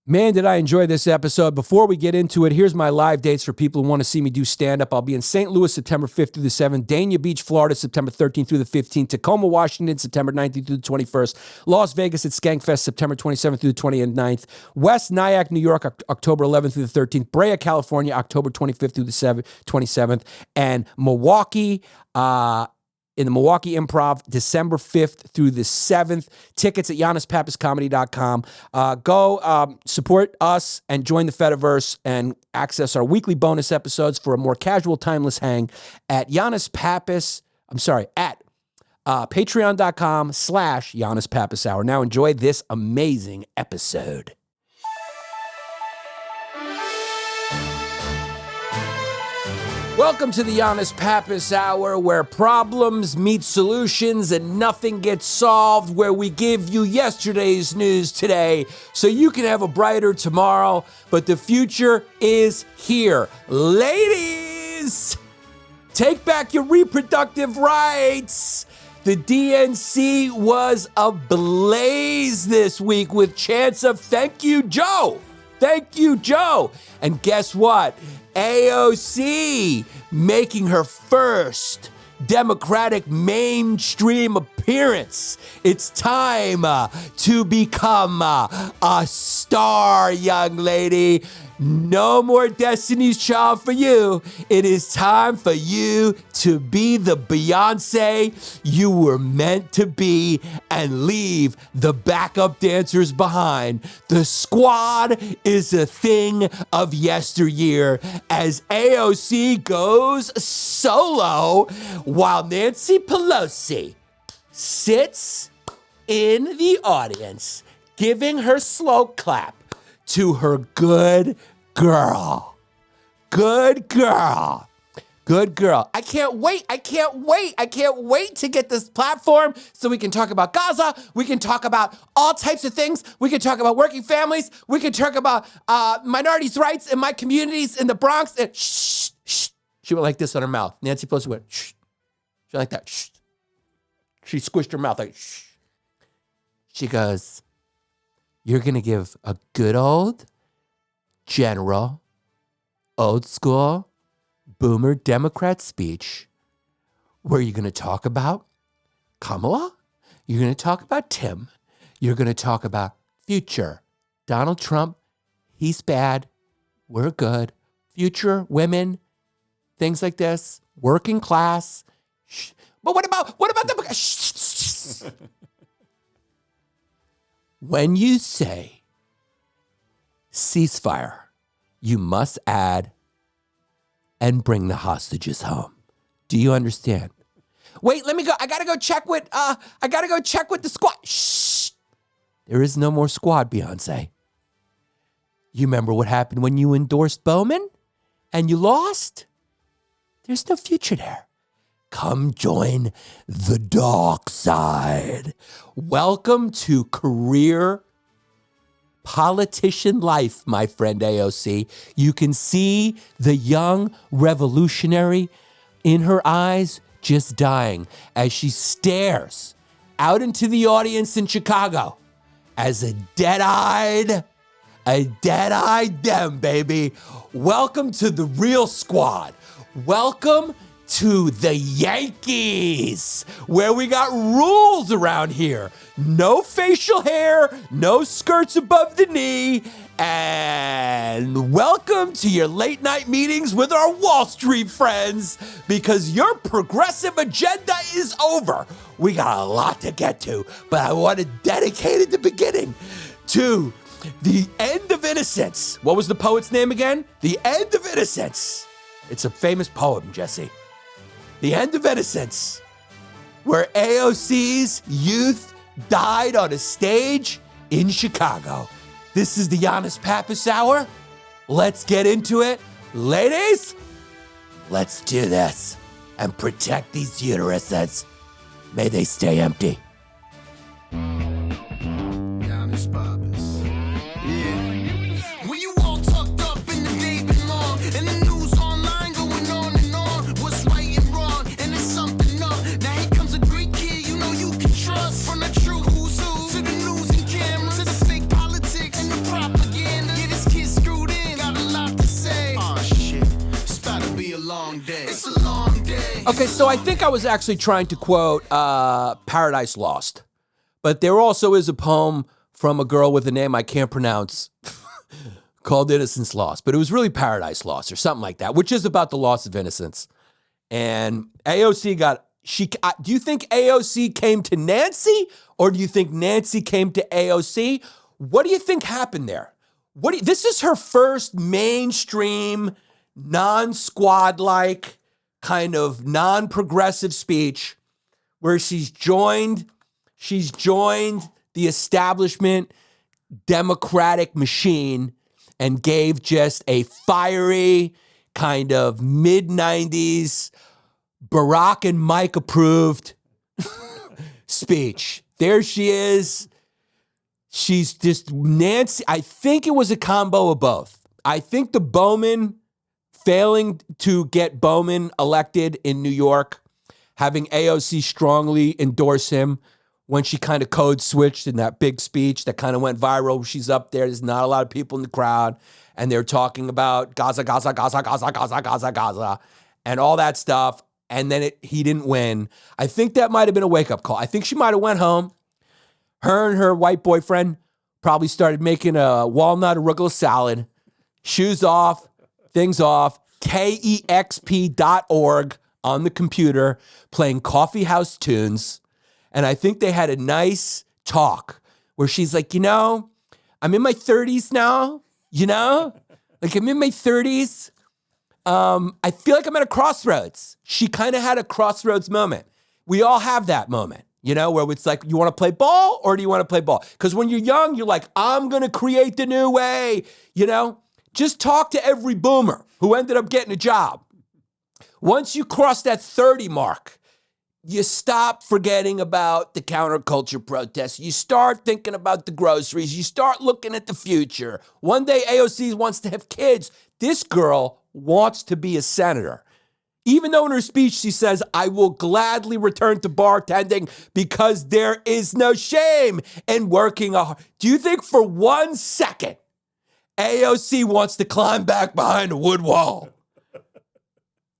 Man, did I enjoy this episode. Before we get into it, here's my live dates for people who want to see me do stand-up. I'll be in St. Louis, September 5th through the 7th. Dania Beach, Florida, September 13th through the 15th. Tacoma, Washington, September 19th through the 21st. Las Vegas at Skankfest, September 27th through the 29th. West Nyack, New York, October 11th through the 13th. Brea, California, October 25th through the 27th. And Milwaukee, in the Milwaukee Improv, December 5th through the 7th. Tickets at YannisPappasComedy.com. Go support us and join the Fediverse and access our weekly bonus episodes for a more casual, timeless hang at patreon.com/YannisPappasHour. Now enjoy this amazing episode. Welcome to the Yannis Pappas Hour, where problems meet solutions and nothing gets solved, where we give you yesterday's news today so you can have a brighter tomorrow, but the future is here. Ladies, take back your reproductive rights. The DNC was ablaze this week with chants of "Thank you, Joe! Thank you, Joe!" And guess what? AOC making her first Democratic mainstream appearance. It's time to become a star, young lady. No more Destiny's Child for you. It is time for you to be the Beyoncé you were meant to be and leave the backup dancers behind. The squad is a thing of yesteryear as AOC goes solo while Nancy Pelosi sits in the audience giving her slow clap to her good girl. Good girl. Good girl. I can't wait to get this platform so we can talk about Gaza. We can talk about all types of things. We can talk about working families. We can talk about minorities' rights in my communities in the Bronx. And shh, shh. She went like this on her mouth. Nancy Pelosi went shh. She went like that. Shh. She squished her mouth like shh. She goes, "You're going to give a good old general, old school, boomer Democrat speech where you're going to talk about Kamala, you're going to talk about Tim, you're going to talk about future Donald Trump, he's bad, we're good, future women, things like this, working class. Shh. But what about the shh. When you say ceasefire, you must add and bring the hostages home. Do you understand? Wait, let me go. I gotta go check with the squad. Shh. There is no more squad, Beyonce. You remember what happened when you endorsed Bowman and you lost? There's no future there. Come join the dark side. Welcome to career politician life, my friend AOC. You can see the young revolutionary in her eyes just dying as she stares out into the audience in Chicago as a dead-eyed Dem, baby. Welcome to the real squad. Welcome to the Yankees, where we got rules around here. No facial hair, no skirts above the knee, and welcome to your late night meetings with our Wall Street friends, because your progressive agenda is over. We got a lot to get to, but I want to dedicate at the beginning to the end of innocence. What was the poet's name again? The End of Innocence. It's a famous poem, Jesse. The End of Innocence, where AOC's youth died on a stage in Chicago. This is the Yannis Pappas Hour. Let's get into it. Ladies, let's do this and protect these uteruses. May they stay empty. Yannis Pappas. Yeah. When you all tucked up in the baby mom, and the news online going on and on, what's right and wrong, and it's something up. Now here comes a great kid you know you can trust. From the true who's who to the news and cameras, to the fake politics and the propaganda. Okay, so I think I was actually trying to quote Paradise Lost, but there also is a poem from a girl with a name I can't pronounce called Innocence Lost, but it was really Paradise Lost or something like that, which is about the loss of innocence. And AOC do you think AOC came to Nancy, or do you think Nancy came to AOC? What do you think happened there? This is her first mainstream, non-squad-like, kind of non-progressive speech where she's joined the establishment Democratic machine and gave just a fiery kind of mid-90s Barack and Mike approved speech. There she is. She's just Nancy. I think it was a combo of both. I think the Bowman failing to get Bowman elected in New York, having AOC strongly endorse him when she kind of code switched in that big speech that kind of went viral. She's up there. There's not a lot of people in the crowd. And they're talking about Gaza, Gaza, Gaza, Gaza, Gaza, Gaza, Gaza, and all that stuff. And then he didn't win. I think that might have been a wake-up call. I think she might have went home. Her and her white boyfriend probably started making a walnut arugula salad. Shoes off, things off, KEXP.org on the computer, playing coffee house tunes. And I think they had a nice talk where she's like, I'm in my 30s now, like I'm in my 30s. I feel like I'm at a crossroads. She kind of had a crossroads moment. We all have that moment, where it's like, you want to play ball or do you want to play ball? Because when you're young, you're like, I'm going to create the new way, Just talk to every boomer who ended up getting a job. Once you cross that 30 mark, you stop forgetting about the counterculture protests. You start thinking about the groceries. You start looking at the future. One day AOC wants to have kids. This girl wants to be a senator. Even though in her speech she says, I will gladly return to bartending because there is no shame in working hard. Do you think for 1 second AOC wants to climb back behind a wood wall?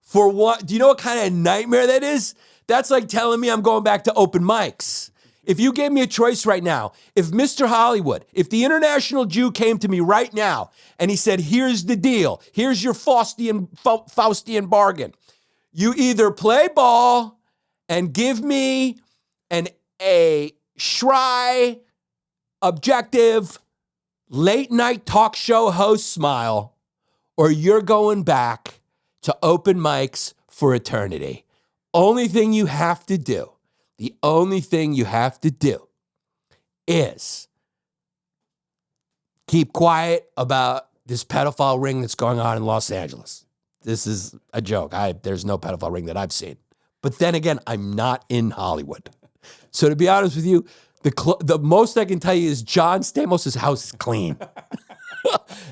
For what? Do you know what kind of nightmare that is? That's like telling me I'm going back to open mics. If you gave me a choice right now, if Mr. Hollywood, if the international Jew came to me right now and he said, here's the deal, here's your Faustian bargain. You either play ball and give me a Schrei, objective, late night talk show host smile, or you're going back to open mics for eternity. The only thing you have to do is keep quiet about this pedophile ring that's going on in Los Angeles. This is a joke. There's no pedophile ring that I've seen. But then again, I'm not in Hollywood. So to be honest with you, the most I can tell you is John Stamos' house is clean.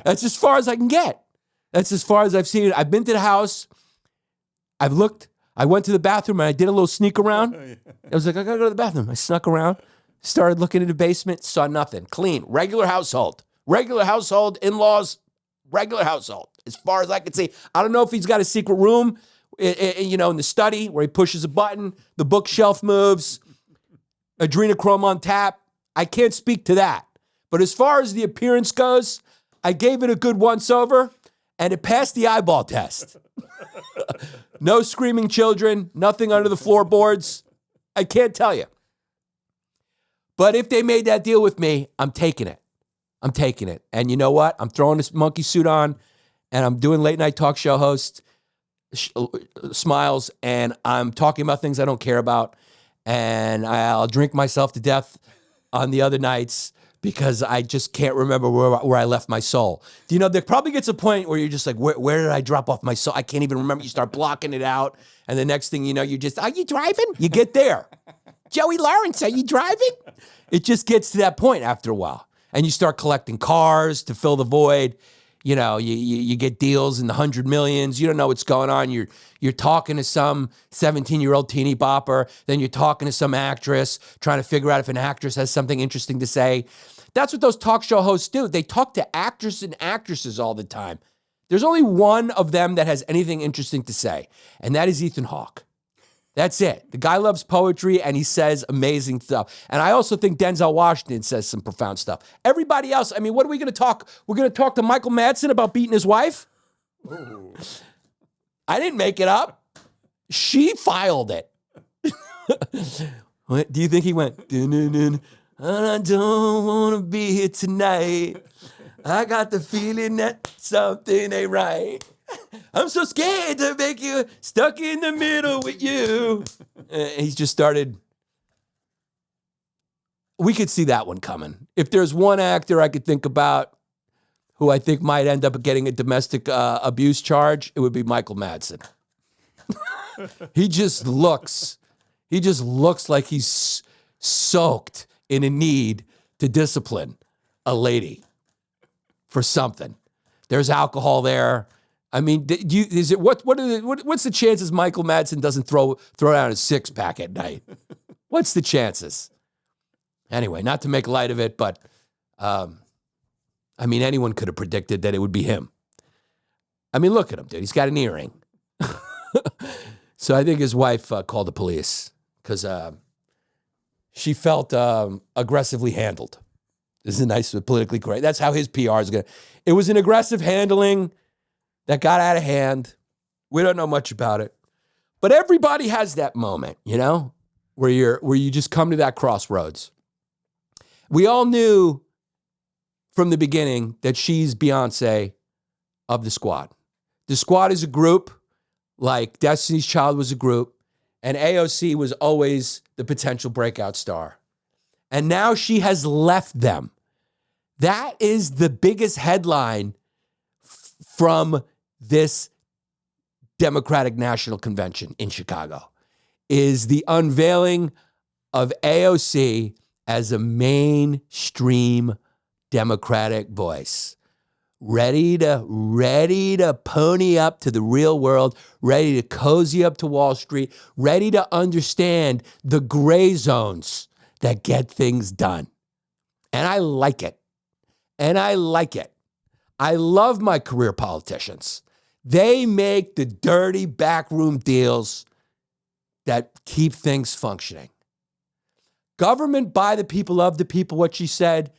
That's as far as I can get. That's as far as I've seen it. I've been to the house. I've looked. I went to the bathroom and I did a little sneak around. I was like, I gotta go to the bathroom. I snuck around, started looking in the basement, saw nothing. Clean, regular household, in-laws, regular household. As far as I can see, I don't know if he's got a secret room, in the study where he pushes a button, the bookshelf moves, adrenochrome on tap. I can't speak to that. But as far as the appearance goes, I gave it a good once-over, and it passed the eyeball test. No screaming children, nothing under the floorboards. I can't tell you. But if they made that deal with me, I'm taking it. And you know what? I'm throwing this monkey suit on, and I'm doing late night talk show host smiles, and I'm talking about things I don't care about, and I'll drink myself to death on the other nights because I just can't remember where I left my soul. There probably gets a point where you're just like, where did I drop off my soul? I can't even remember. You start blocking it out, and the next thing you know, you're just, are you driving? You get there. Joey Lawrence, are you driving? It just gets to that point after a while. And you start collecting cars to fill the void. You get deals in the 100 millions. You don't know what's going on. You're talking to some 17-year-old teeny bopper. Then you're talking to some actress, trying to figure out if an actress has something interesting to say. That's what those talk show hosts do. They talk to actors and actresses all the time. There's only one of them that has anything interesting to say, and that is Ethan Hawke. That's it. The guy loves poetry and he says amazing stuff. And I also think Denzel Washington says some profound stuff. Everybody else, I mean, what are we going to talk? We're going to talk to Michael Madsen about beating his wife? Ooh. I didn't make it up. She filed it. What, do you think he went, dun-dun-dun, I don't want to be here tonight. I got the feeling that something ain't right. I'm so scared to make you stuck in the middle with you. He's just started. We could see that one coming. If there's one actor I could think about who I think might end up getting a domestic abuse charge, it would be Michael Madsen. He just looks like he's soaked in a need to discipline a lady for something. There's alcohol there. I mean, what's the chances Michael Madsen doesn't throw down his six-pack at night? What's the chances? Anyway, not to make light of it, but I mean, anyone could have predicted that it would be him. I mean, look at him, dude. He's got an earring. So I think his wife called the police because she felt aggressively handled. This is a nice, politically correct. That's how his PR is going to. It was an aggressive handling that got out of hand. We don't know much about it. But everybody has that moment, you know, where you just come to that crossroads. We all knew from the beginning that she's Beyoncé of the Squad. The Squad is a group, like Destiny's Child was a group, and AOC was always the potential breakout star. And now she has left them. That is the biggest headline from this Democratic National Convention in Chicago, is the unveiling of AOC as a mainstream Democratic voice. Ready to pony up to the real world, ready to cozy up to Wall Street, ready to understand the gray zones that get things done. And I like it. I love my career politicians. They make the dirty backroom deals that keep things functioning. Government by the people, of the people, what she said,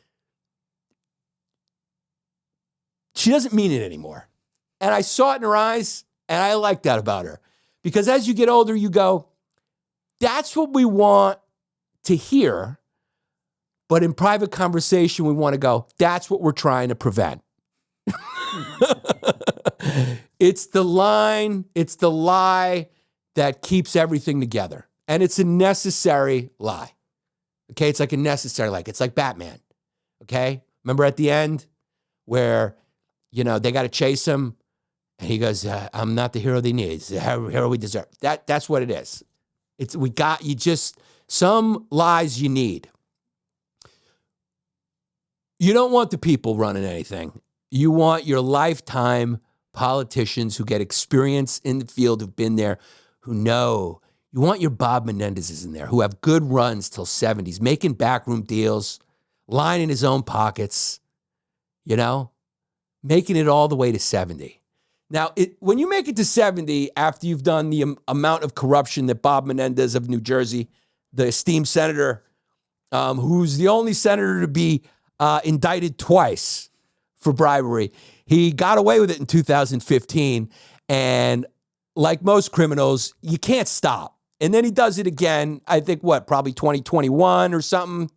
she doesn't mean it anymore. And I saw it in her eyes, and I like that about her. Because as you get older, you go, that's what we want to hear. But in private conversation, we want to go, that's what we're trying to prevent. It's the line, it's the lie that keeps everything together. And it's a necessary lie. Okay, it's like a necessary lie. It's like Batman. Okay? Remember at the end where, you know, they got to chase him and he goes, I'm not the hero they need. It's the hero we deserve. That's what it is. Some lies you need. You don't want the people running anything. You want your lifetime politicians who get experience in the field, who've been there, who know. You want your Bob Menendezes in there, who have good runs till 70s, making backroom deals, lining his own pockets, you know, making it all the way to 70. Now, when you make it to 70, after you've done the amount of corruption that Bob Menendez of New Jersey, the esteemed senator, who's the only senator to be indicted twice for bribery. He got away with it in 2015, and like most criminals, you can't stop. And then he does it again, I think, probably 2021 or something.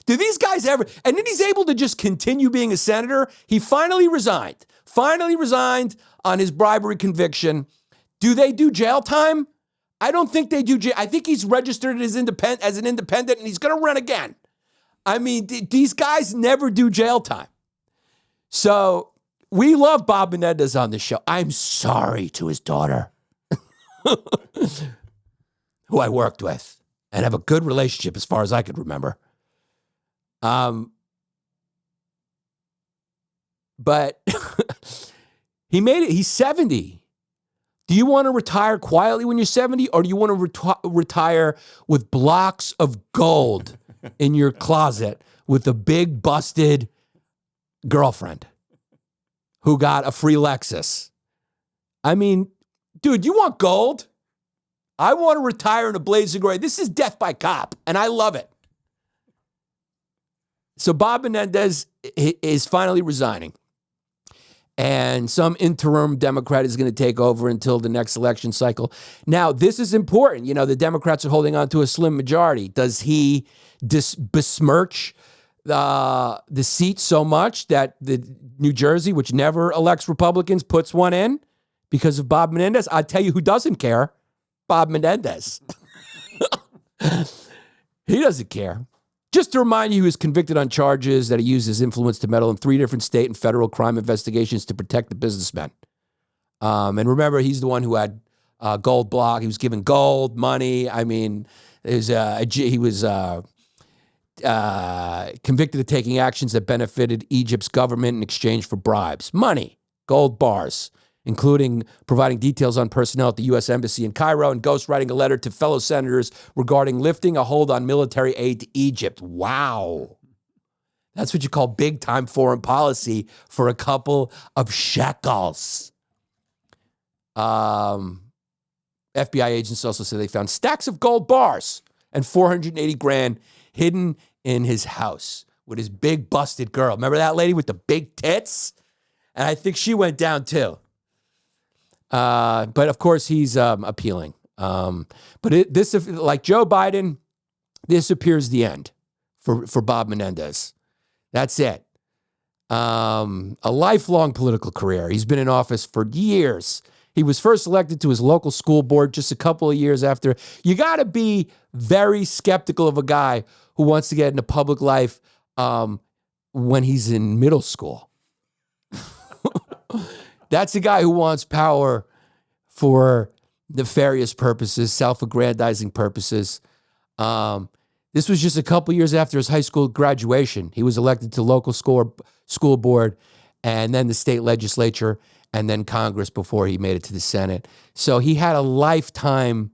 Do these guys ever? And then he's able to just continue being a senator. He finally resigned on his bribery conviction. Do they do jail time? I don't think they do jail. I think he's registered as an independent, and he's going to run again. I mean, these guys never do jail time. So we love Bob Menendez on this show. I'm sorry to his daughter, who I worked with and have a good relationship as far as I could remember. But he made it. He's 70. Do you want to retire quietly when you're 70, or do you want to retire with blocks of gold in your closet with a big busted girlfriend who got a free Lexus? I mean, dude, you want gold? I want to retire in a blazing glory. This is death by cop, and I love it. So Bob Menendez is finally resigning. And some interim Democrat is going to take over until the next election cycle. Now, this is important. You know, the Democrats are holding on to a slim majority. Does he besmirch the seat so much that the New Jersey, which never elects Republicans, puts one in because of Bob Menendez? I'll tell you who doesn't care. Bob Menendez. He doesn't care. Just to remind you, he was convicted on charges that he used his influence to meddle in 3 different state and federal crime investigations to protect the businessmen. And remember, he's the one who had gold block. He was given gold, money. I mean, he was convicted of taking actions that benefited Egypt's government in exchange for bribes. Money, gold bars, including providing details on personnel at the U.S. Embassy in Cairo and ghostwriting a letter to fellow senators regarding lifting a hold on military aid to Egypt. Wow. That's what you call big-time foreign policy for a couple of shekels. FBI agents also said they found stacks of gold bars and $480,000 hidden in his house with his big busted girl. Remember that lady with the big tits? And I think she went down too. But of course, he's appealing. But this, like Joe Biden, this appears the end for Bob Menendez. That's it. A lifelong political career. He's been in office for years. He was first elected to his local school board just a couple of years after. You got to be very skeptical of a guy who wants to get into public life when he's in middle school. That's a guy who wants power for nefarious purposes, self-aggrandizing purposes. This was just a couple years after his high school graduation. He was elected to local school board and then the state legislature and then Congress before he made it to the Senate. So he had a lifetime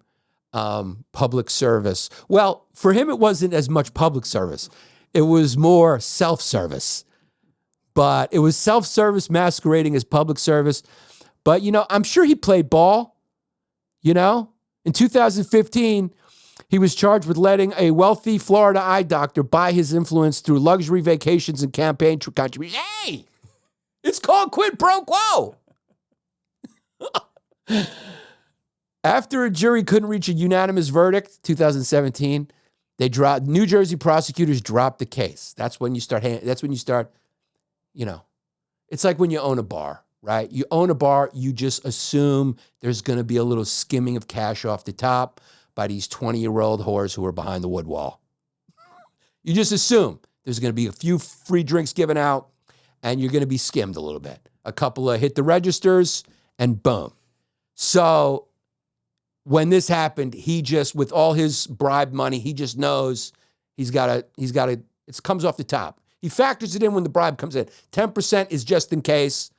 public service. Well, for him, it wasn't as much public service. It was more self-service. But it was self-service masquerading as public service. But, you know, I'm sure he played ball, you know. In 2015, he was charged with letting a wealthy Florida eye doctor buy his influence through luxury vacations and campaign contributions. Hey, it's called quid pro quo. After a jury couldn't reach a unanimous verdict, 2017, New Jersey prosecutors dropped the case. That's when you start, you know, it's like when you own a bar, right? You own a bar, you just assume there's going to be a little skimming of cash off the top by these 20-year-old whores who are behind the wood wall. You just assume there's going to be a few free drinks given out and you're going to be skimmed a little bit. A couple of hit the registers and boom. So when this happened, he just, with all his bribe money, he just knows he's got to, it comes off the top. He factors it in when the bribe comes in. 10% is just in case.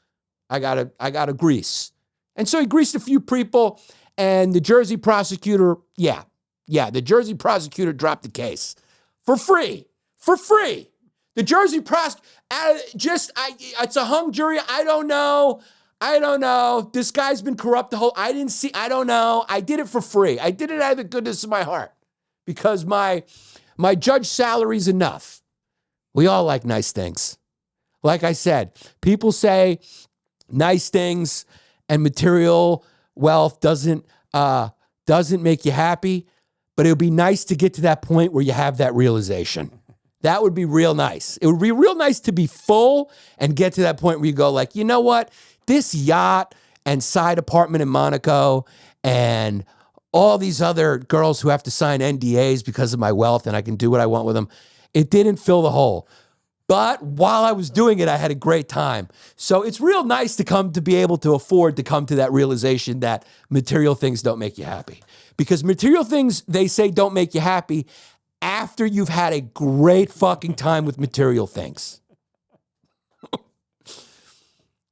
I gotta grease. And so he greased a few people, and the Jersey prosecutor, the Jersey prosecutor dropped the case. For free. The Jersey prosecutor, it's a hung jury. I don't know. This guy's been corrupt I don't know. I did it for free. I did it out of the goodness of my heart because my judge salary's enough. We all like nice things. Like I said, people say nice things and material wealth doesn't make you happy, but it would be nice to get to that point where you have that realization. That would be real nice. It would be real nice to be full and get to that point where you go like, you know what? This yacht and side apartment in Monaco and all these other girls who have to sign NDAs because of my wealth and I can do what I want with them, it didn't fill the hole. But while I was doing it, I had a great time. So it's real nice to be able to afford to come to that realization that material things don't make you happy. Because material things, they say, don't make you happy after you've had a great fucking time with material things.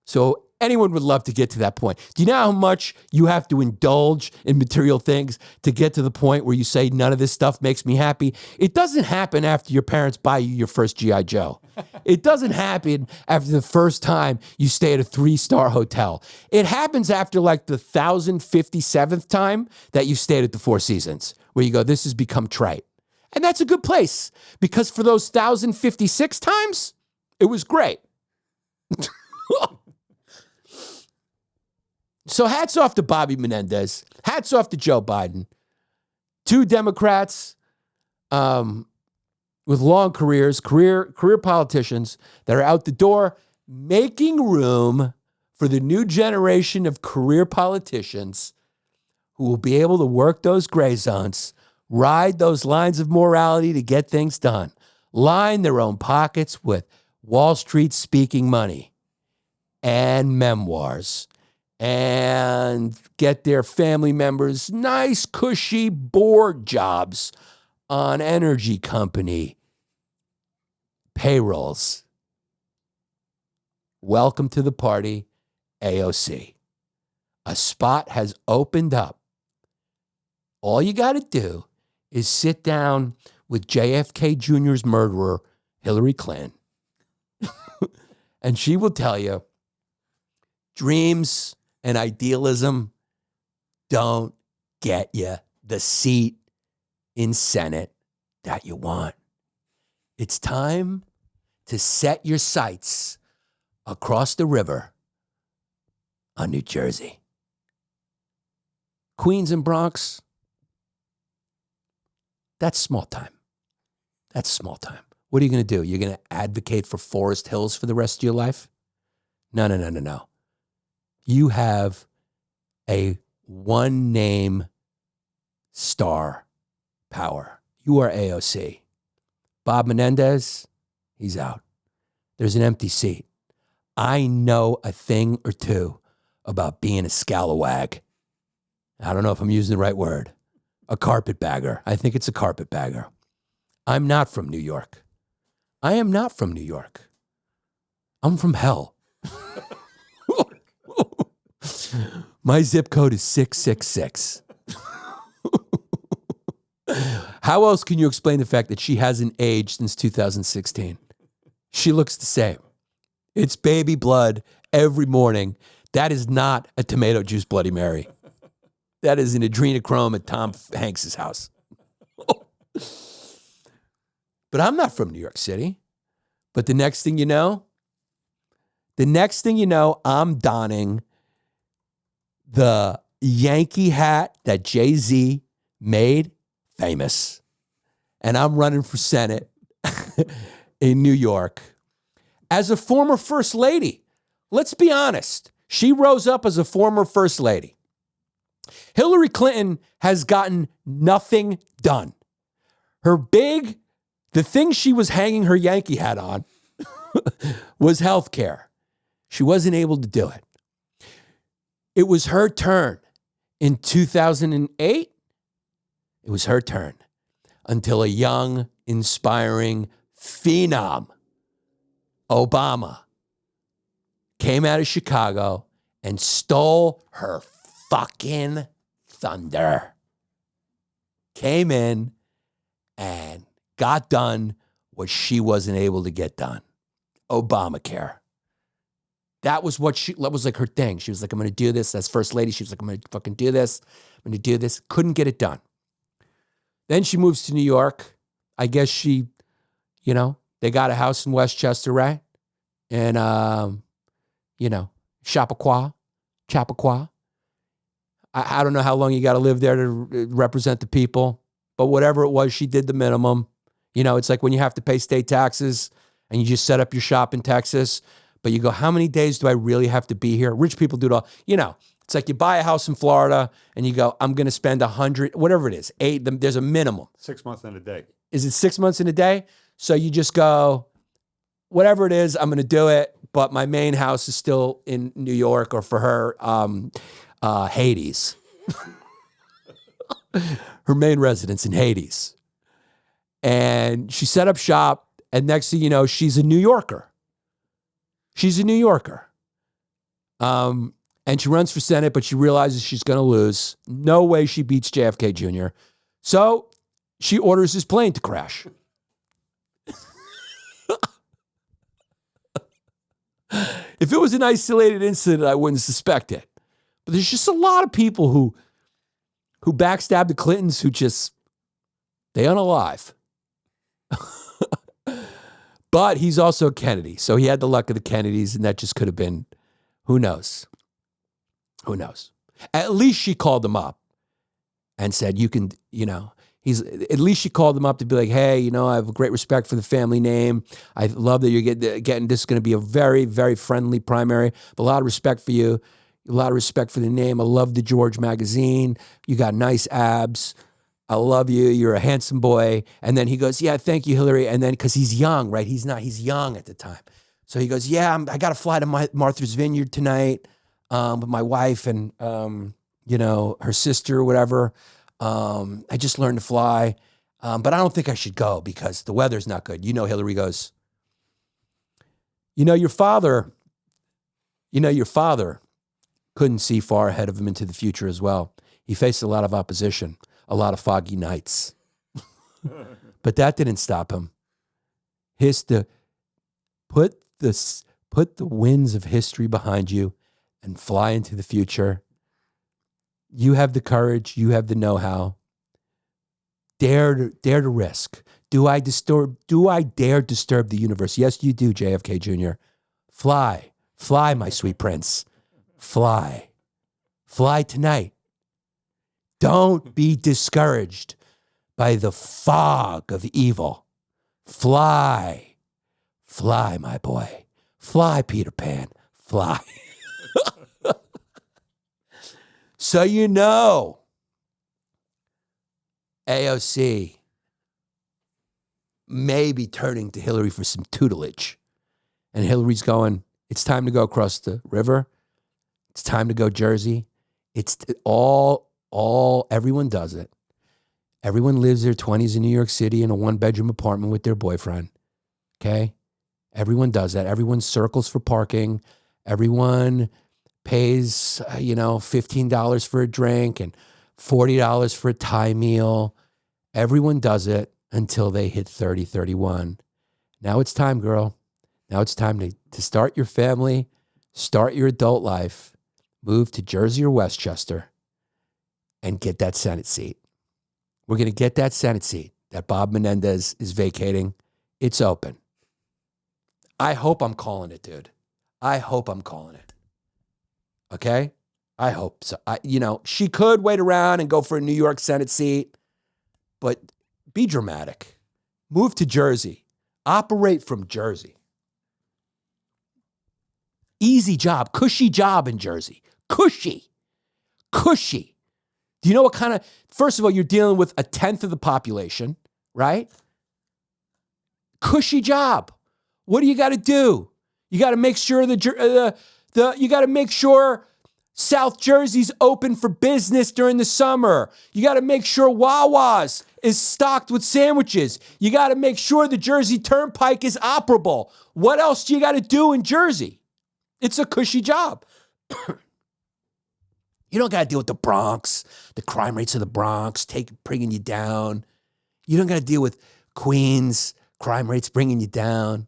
So anyone would love to get to that point. Do you know how much you have to indulge in material things to get to the point where you say, none of this stuff makes me happy? It doesn't happen after your parents buy you your first G.I. Joe. It doesn't happen after the first time you stay at a 3-star hotel. It happens after like the 1,057th time that you stayed at the Four Seasons, where you go, this has become trite. And that's a good place, because for those 1,056 times, it was great. So hats off to Bobby Menendez. Hats off to Joe Biden. 2 Democrats with long careers, career politicians that are out the door making room for the new generation of career politicians who will be able to work those gray zones, ride those lines of morality to get things done, line their own pockets with Wall Street speaking money and memoirs, and get their family members nice, cushy board jobs on energy company payrolls. Welcome to the party, AOC. A spot has opened up. All you got to do is sit down with JFK Jr.'s murderer, Hillary Clinton, and she will tell you, dreams and idealism don't get you the seat in Senate that you want. It's time to set your sights across the river on New Jersey. Queens and Bronx, that's small time. That's small time. What are you going to do? You're going to advocate for Forest Hills for the rest of your life? No. You have a one-name star power. You are AOC. Bob Menendez, he's out. There's an empty seat. I know a thing or two about being a scalawag. I don't know if I'm using the right word. A carpetbagger. I think it's a carpetbagger. I'm not from New York. I am not from New York. I'm from hell. My zip code is 666. How else can you explain the fact that she hasn't aged since 2016? She looks the same. It's baby blood every morning. That is not a tomato juice Bloody Mary. That is an adrenochrome at Tom Hanks's house. But I'm not from New York City. But the next thing you know, I'm donning the Yankee hat that Jay-Z made famous. And I'm running for Senate in New York as a former first lady. Let's be honest. She rose up as a former first lady. Hillary Clinton has gotten nothing done. The thing she was hanging her Yankee hat on was health care. She wasn't able to do it. It was her turn in 2008. It was her turn until a young, inspiring phenom, Obama, came out of Chicago and stole her fucking thunder. Came in and got done what she wasn't able to get done. Obamacare. That was like her thing. She was like, I'm going to do this. As first lady, she was like, I'm going to fucking do this. I'm going to do this. Couldn't get it done. Then she moves to New York. I guess they got a house in Westchester, right? And, Chappaqua. I don't know how long you got to live there to represent the people, but whatever it was, she did the minimum. It's like when you have to pay state taxes and you just set up your shop in Texas, but you go, how many days do I really have to be here? Rich people do it all. It's like you buy a house in Florida and you go, I'm going to spend 100, whatever it is, 8, there's a minimum. 6 months in a day. Is it 6 months in a day? So you just go, whatever it is, I'm going to do it. But my main house is still in New York, or for her, Hades. Her main residence in Hades. And she set up shop, and next thing you know, she's a New Yorker. And she runs for Senate, but she realizes she's going to lose. No way she beats JFK Jr. So she orders his plane to crash. If it was an isolated incident, I wouldn't suspect it. But there's just a lot of people who backstab the Clintons who just, they unalive. But he's also a Kennedy. So he had the luck of the Kennedys, and that just could have been, who knows? Who knows? At least she called him up and said, you can, at least she called him up to be like, hey, I have great respect for the family name. I love that you're getting this is going to be a very, very friendly primary. But a lot of respect for you. A lot of respect for the name. I love the George magazine. You got nice abs. I love you. You're a handsome boy. And then he goes, yeah, thank you, Hillary. And then, because he's young, right? He's young at the time. So he goes, yeah, I got to fly to Martha's Vineyard tonight with my wife and, her sister or whatever. I just learned to fly. But I don't think I should go because the weather's not good. Hillary goes, your father couldn't see far ahead of him into the future as well. He faced a lot of opposition, a lot of foggy nights. But that didn't stop him. Put the winds of history behind you and fly into the future. You have the courage. You have the know-how. Dare to risk. Do I dare disturb the universe? Yes, you do, JFK Jr. Fly, my sweet prince. Fly tonight. Don't be discouraged by the fog of evil. Fly, my boy. Fly, Peter Pan. Fly. So AOC may be turning to Hillary for some tutelage. And Hillary's going, it's time to go across the river. It's time to go Jersey. It's everyone does it. Everyone lives their 20s in New York City in a one-bedroom apartment with their boyfriend. Okay? Everyone does that. Everyone circles for parking. Everyone pays, $15 for a drink and $40 for a Thai meal. Everyone does it until they hit 30, 31. Now it's time, girl. Now it's time to start your family, start your adult life, move to Jersey or Westchester, and get that Senate seat. We're going to get that Senate seat that Bob Menendez is vacating. It's open. I hope I'm calling it, dude. I hope I'm calling it. Okay? I hope so. She could wait around and go for a New York Senate seat, but be dramatic. Move to Jersey. Operate from Jersey. Easy job, cushy job in Jersey. Cushy. Do you know what kind of, first of all, you're dealing with 1/10 of the population, right? Cushy job. What do you got to do? You got to make sure you got to make sure South Jersey's open for business during the summer. You got to make sure Wawa's is stocked with sandwiches. You got to make sure the Jersey Turnpike is operable. What else do you got to do in Jersey? It's a cushy job. You don't got to deal with the Bronx, the crime rates of the Bronx, bringing you down. You don't got to deal with Queens, crime rates bringing you down.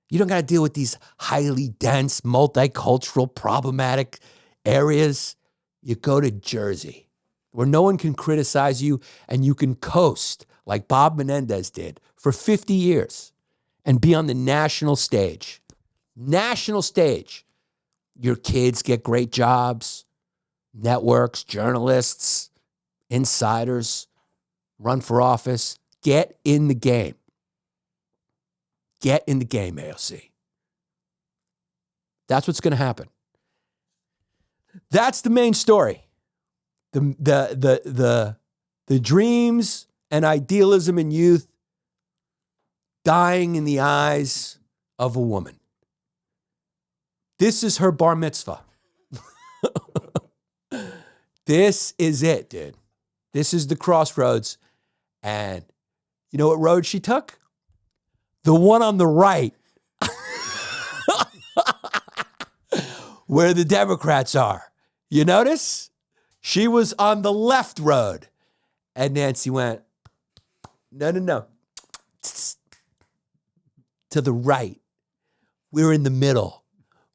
You don't got to deal with these highly dense, multicultural, problematic areas. You go to Jersey, where no one can criticize you, and you can coast like Bob Menendez did for 50 years and be on the national stage. National stage. Your kids get great jobs. Networks, journalists, insiders, run for office. Get in the game. Get in the game, AOC. That's what's going to happen. That's the main story. The dreams and idealism in youth dying in the eyes of a woman. This is her bar mitzvah. This is it, dude. This is the crossroads. And you know what road she took? The one on the right. Where the Democrats are. You notice? She was on the left road. And Nancy went, no. To the right. We're in the middle.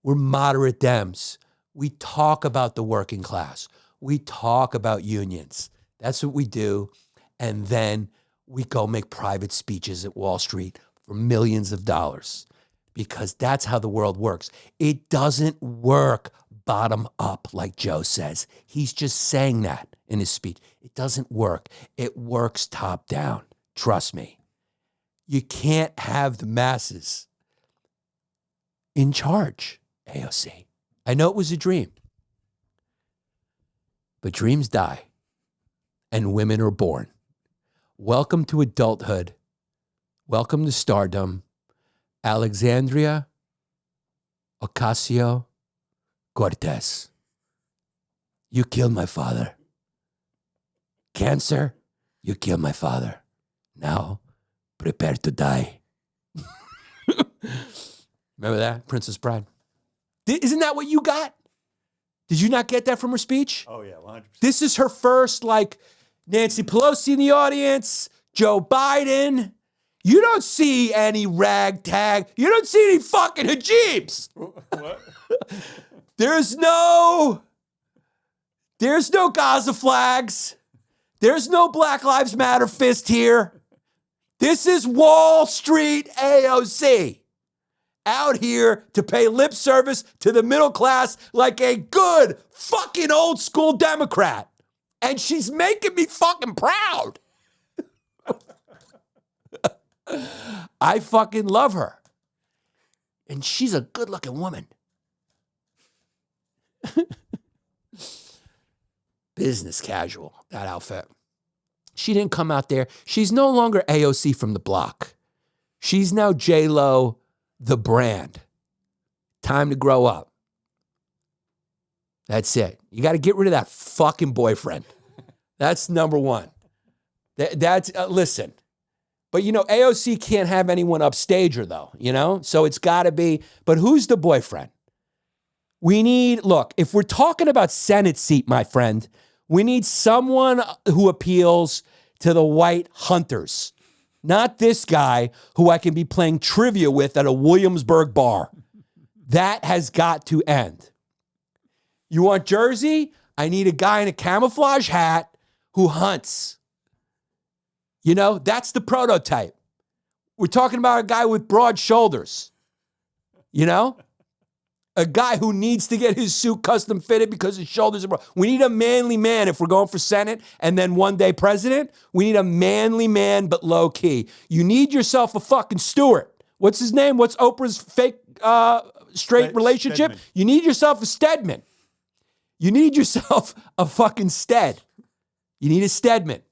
We're moderate Dems. We talk about the working class. We talk about unions. That's what we do. And then we go make private speeches at Wall Street for millions of dollars because that's how the world works. It doesn't work bottom up like Joe says. He's just saying that in his speech. It doesn't work. It works top down. Trust me. You can't have the masses in charge, AOC. I know it was a dream, but dreams die and women are born. Welcome to adulthood. Welcome to stardom. Alexandria Ocasio-Cortez. You killed my father. Cancer, you killed my father. Now, prepare to die. Remember that? Princess Bride. Isn't that what you got? Did you not get that from her speech? Oh, yeah, 100%. This is her first, like, Nancy Pelosi in the audience, Joe Biden. You don't see any ragtag. You don't see any fucking hijabs. What? There's no Gaza flags. There's no Black Lives Matter fist here. This is Wall Street AOC. Out here to pay lip service to the middle class like a good fucking old school Democrat. And she's making me fucking proud. I fucking love her. And she's a good looking woman. Business casual, that outfit. She didn't come out there. She's no longer AOC from the block. She's now J-Lo, the brand. Time to grow up. That's it. You got to get rid of that fucking boyfriend. That's number one. Listen. But, you know, AOC can't have anyone upstage her, though, you know? So it's got to be, but who's the boyfriend? Look, if we're talking about Senate seat, my friend, we need someone who appeals to the white hunters. Not this guy who I can be playing trivia with at a Williamsburg bar. That has got to end. You want Jersey? I need a guy in a camouflage hat who hunts. You know, that's the prototype. We're talking about a guy with broad shoulders. You know? A guy who needs to get his suit custom fitted because his shoulders are broad. We need a manly man if we're going for Senate and then one day president. We need a manly man, but low key. You need yourself a fucking Stewart. What's his name? What's Oprah's fake straight relationship? Stedman. You need yourself a Stedman. You need yourself a fucking Stead. You need a Stedman.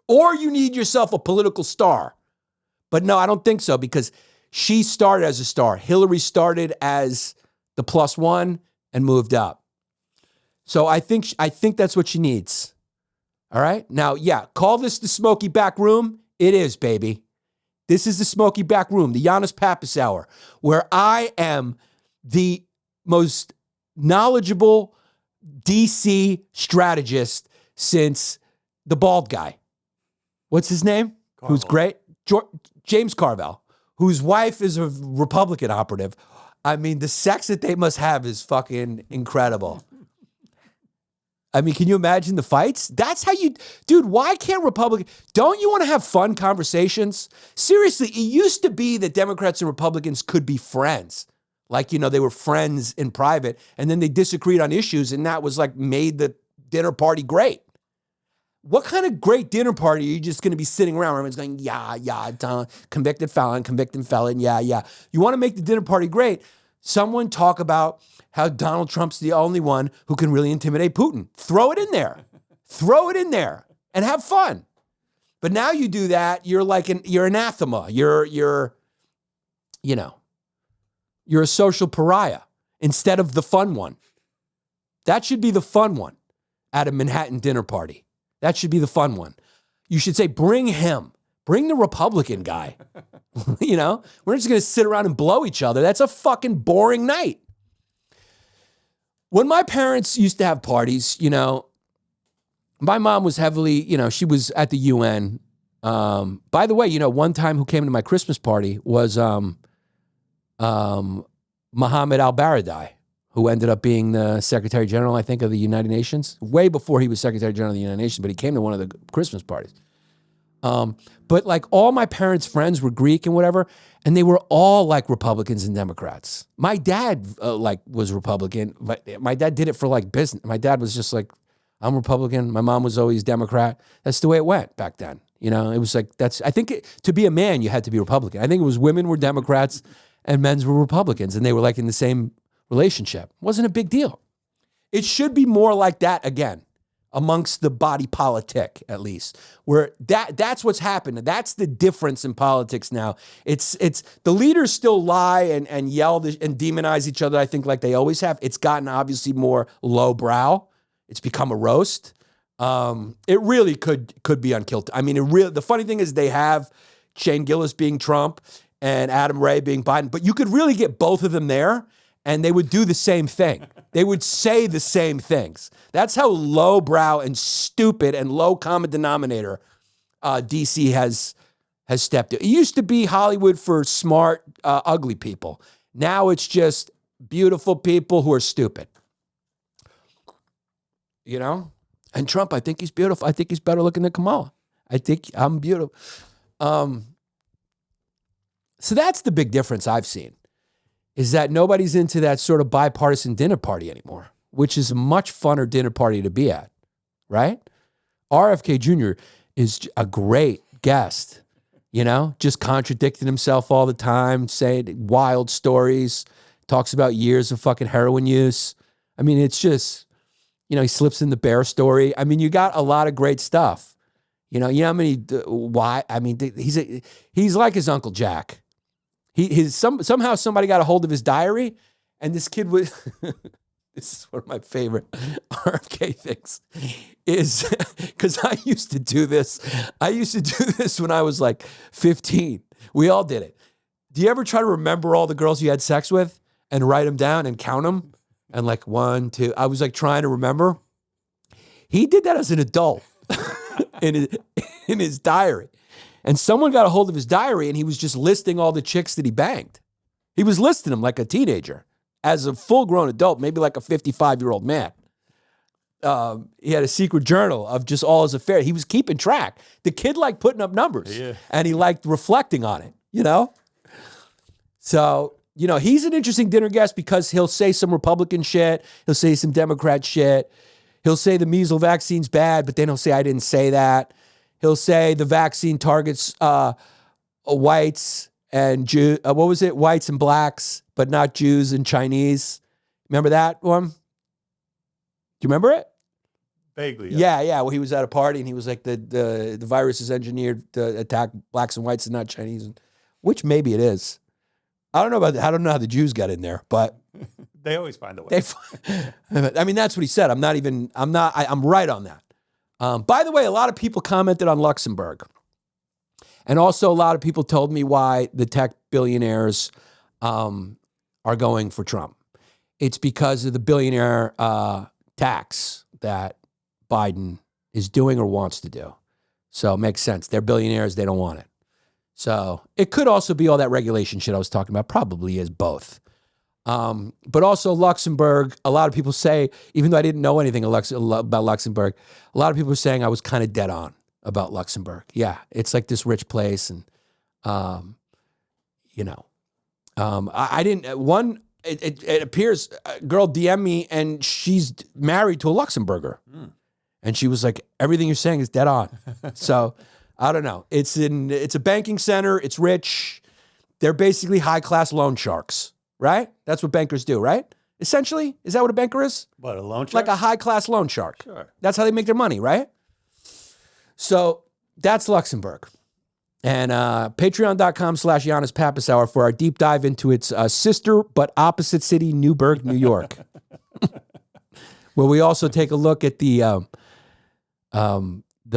Or you need yourself a political star. But no, I don't think so because she started as a star. Hillary started as the plus one and moved up. So I think that's what she needs. All right? Now, yeah, call this the Smoky Back Room. It is, baby. This is the Smoky Back Room, the Yannis Pappas Hour, where I am the most knowledgeable DC strategist since the bald guy. What's his name? Carville. Who's great? James Carville, whose wife is a Republican operative. I mean, the sex that they must have is fucking incredible. I mean, can you imagine the fights? That's how dude, why can't don't you want to have fun conversations? Seriously, it used to be that Democrats and Republicans could be friends. Like, you know, they were friends in private and then they disagreed on issues and that was like made the dinner party great. What kind of great dinner party are you just going to be sitting around? Everyone's going, yeah, convicted felon, yeah. You want to make the dinner party great? Someone talk about how Donald Trump's the only one who can really intimidate Putin. Throw it in there. Throw it in there and have fun. But now you do that, you're like you're anathema. You're a social pariah instead of the fun one. That should be the fun one at a Manhattan dinner party. That should be the fun one. You should say, bring him. Bring the Republican guy. You know, we're just going to sit around and blow each other. That's a fucking boring night. When my parents used to have parties, you know, my mom was heavily, you know, she was at the UN. By the way, you know, one time who came to my Christmas party was Mohammed al-Baradei, who ended up being the Secretary General, I think, of the United Nations, way before he was Secretary General of the United Nations, but he came to one of the Christmas parties. But like all my parents' friends were Greek and whatever, and they were all like Republicans and Democrats. My dad was Republican, but my dad did it for like business. My dad was just like, I'm Republican. My mom was always Democrat. That's the way it went back then. You know, it was like, I think to be a man, you had to be Republican. I think it was women were Democrats and men's were Republicans, and they were like in the same relationship. It wasn't a big deal. It should be more like that again, amongst the body politic, at least, where that's what's happened. That's the difference in politics now. It's the leaders still lie and yell and demonize each other, I think, like they always have. It's gotten obviously more lowbrow. It's become a roast. It really could be unkilled. I mean, the funny thing is they have Shane Gillis being Trump and Adam Ray being Biden, but you could really get both of them there and they would do the same thing. They would say the same things. That's how lowbrow and stupid and low common denominator DC has stepped in. It used to be Hollywood for smart, ugly people. Now it's just beautiful people who are stupid. You know? And Trump, I think he's beautiful. I think he's better looking than Kamala. I think I'm beautiful. So that's the big difference I've seen, is that nobody's into that sort of bipartisan dinner party anymore, which is a much funner dinner party to be at, right? RFK Jr. is a great guest, you know, just contradicting himself all the time, saying wild stories, talks about years of fucking heroin use. I mean, it's just, you know, he slips in the bear story. I mean, you got a lot of great stuff. You know how many, why? I mean, he's like his Uncle Jack. Somehow somebody got a hold of his diary, and this kid was, this is one of my favorite RFK things, is because I used to do this. I used to do this when I was like 15. We all did it. Do you ever try to remember all the girls you had sex with and write them down and count them? And like 1, 2, I was like trying to remember. He did that as an adult in his diary. And someone got a hold of his diary and he was just listing all the chicks that he banged. He was listing them like a teenager. As a full-grown adult, maybe like a 55-year-old man. He had a secret journal of just all his affairs. He was keeping track. The kid liked putting up numbers. Yeah. And he liked reflecting on it, you know? So, you know, he's an interesting dinner guest because he'll say some Republican shit. He'll say some Democrat shit. He'll say the measles vaccine's bad, but then he'll say, I didn't say that. He'll say the vaccine targets whites and Jews. What was it? Whites and blacks, but not Jews and Chinese. Remember that one? Do you remember it? Vaguely. Yeah. Well, he was at a party and he was like, the virus is engineered to attack blacks and whites and not Chinese, which maybe it is. I don't know about that. I don't know how the Jews got in there, but they always find a way. I mean, that's what he said. I'm right on that. By the way, a lot of people commented on Luxembourg. And also a lot of people told me why the tech billionaires are going for Trump. It's because of the billionaire tax that Biden is doing or wants to do. So it makes sense. They're billionaires. They don't want it. So it could also be all that regulation shit I was talking about. Probably is both. But also Luxembourg, a lot of people say, even though I didn't know anything about Luxembourg, a lot of people are saying I was kind of dead on about Luxembourg. Yeah, it's like this rich place. And, you know, I didn't, it appears a girl DM'd me and she's married to a Luxembourger. And she was like, everything you're saying is dead on. So I don't know. It's a banking center. It's rich. They're basically high-class loan sharks. Right? That's what bankers do, right? Essentially, is that what a banker is? What, a loan shark? Like a high-class loan shark. Sure. That's how they make their money, right? So that's Luxembourg. And patreon.com/Yannis Pappas Hour for our deep dive into its sister but opposite city, Newburgh, New York. Where we also take a look at the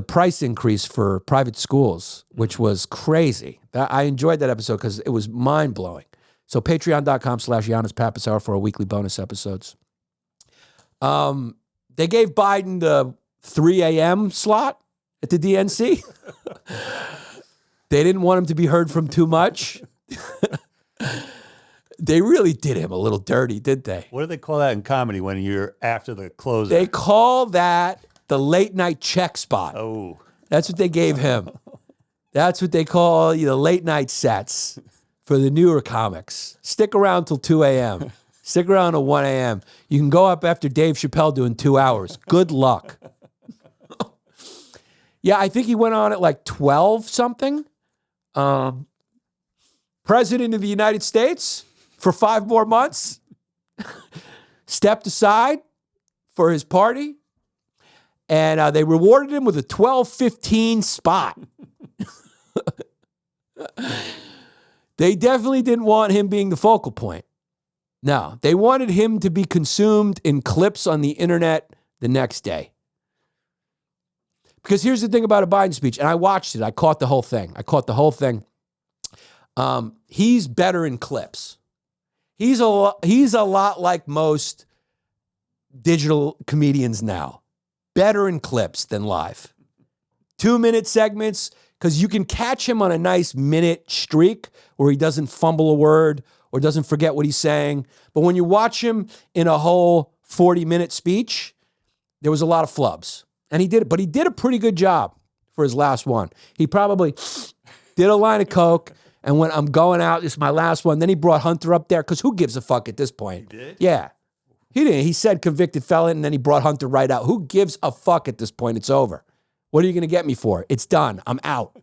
price increase for private schools, which was crazy. I enjoyed that episode because it was mind-blowing. So patreon.com/Yannis Pappas Hour for our weekly bonus episodes. They gave Biden the 3 a.m. slot at the DNC. They didn't want him to be heard from too much. They really did him a little dirty, did they? What do they call that in comedy when you're after the closer? They call that the late night check spot. Oh. That's what they gave him. That's what they call the late night sets for the newer comics. Stick around till 2 a.m. Stick around till 1 a.m. You can go up after Dave Chappelle doing 2 hours. Good luck. Yeah, I think he went on at like 12 something. President of the United States for 5 more months. Stepped aside for his party. And they rewarded him with a 12-15 spot. They definitely didn't want him being the focal point. No, they wanted him to be consumed in clips on the internet the next day. Because here's the thing about a Biden speech, and I watched it. I caught the whole thing. He's better in clips. He's a lot like most digital comedians now. Better in clips than live. 2-minute segments, because you can catch him on a nice minute streak where he doesn't fumble a word or doesn't forget what he's saying. But when you watch him in a whole 40-minute speech, there was a lot of flubs. And he did it, but he did a pretty good job for his last one. He probably did a line of coke and went, I'm going out, this is my last one. Then he brought Hunter up there, because who gives a fuck at this point? He did? Yeah. He didn't. He said convicted felon, and then he brought Hunter right out. Who gives a fuck at this point? It's over. What are you going to get me for? It's done. I'm out.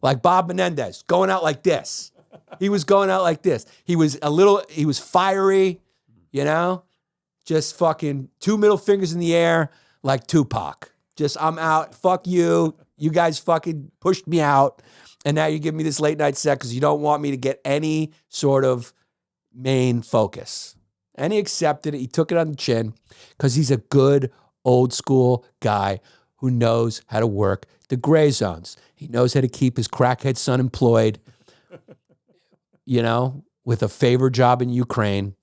Like Bob Menendez, going out like this. He was going out like this. He was fiery, just fucking 2 middle fingers in the air like Tupac. Just, I'm out. Fuck you. You guys fucking pushed me out. And now you give me this late night set because you don't want me to get any sort of main focus. And he accepted it. He took it on the chin because he's a good old school guy who knows how to work the gray zones. He knows how to keep his crackhead son employed, with a favor job in Ukraine.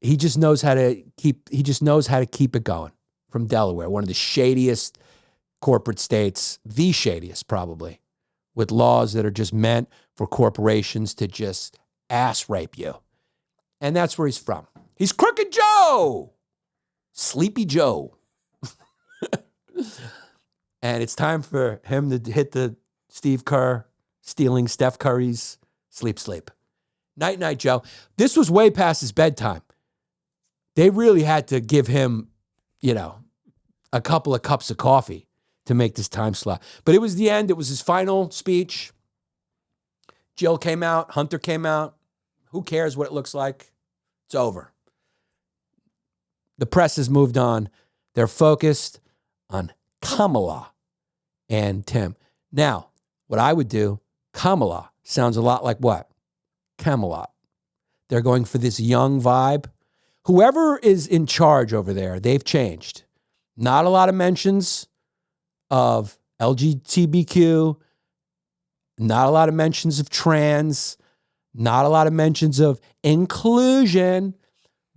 He just knows how to keep it going from Delaware, one of the shadiest corporate states, the shadiest probably, with laws that are just meant for corporations to just ass rape you. And that's where he's from. He's Crooked Joe. Sleepy Joe. And it's time for him to hit the Steve Kerr, stealing Steph Curry's sleep. Night, Joe. This was way past his bedtime. They really had to give him, a couple of cups of coffee to make this time slot. But it was the end. It was his final speech. Jill came out. Hunter came out. Who cares what it looks like? It's over. The press has moved on. They're focused on Kamala and Tim. Now, what I would do, Kamala sounds a lot like what? Camelot. They're going for this young vibe. Whoever is in charge over there, they've changed. Not a lot of mentions of LGBTQ, not a lot of mentions of trans, not a lot of mentions of inclusion.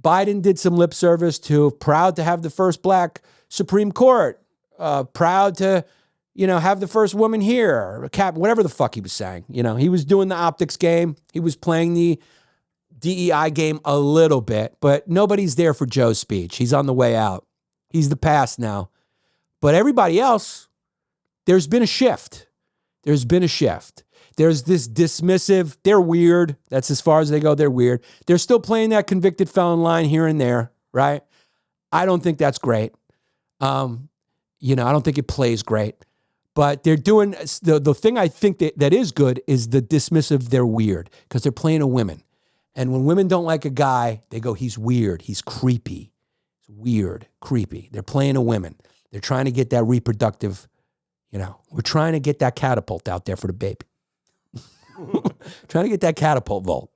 Biden did some lip service to proud to have the first black Supreme Court, proud to, have the first woman here, whatever the fuck he was saying. He was doing the optics game. He was playing the DEI game a little bit, but nobody's there for Joe's speech. He's on the way out. He's the past now. But everybody else, there's been a shift. There's this dismissive, they're weird. That's as far as they go, they're weird. They're still playing that convicted felon line here and there, right? I don't think that's great. I don't think it plays great. But they're doing, the thing I think that is good is the dismissive, they're weird, because they're playing a women. And when women don't like a guy, they go, he's weird, he's creepy. It's weird, creepy. They're playing a women. They're trying to get that reproductive, we're trying to get that catapult out there for the baby. Trying to get that catapult vote.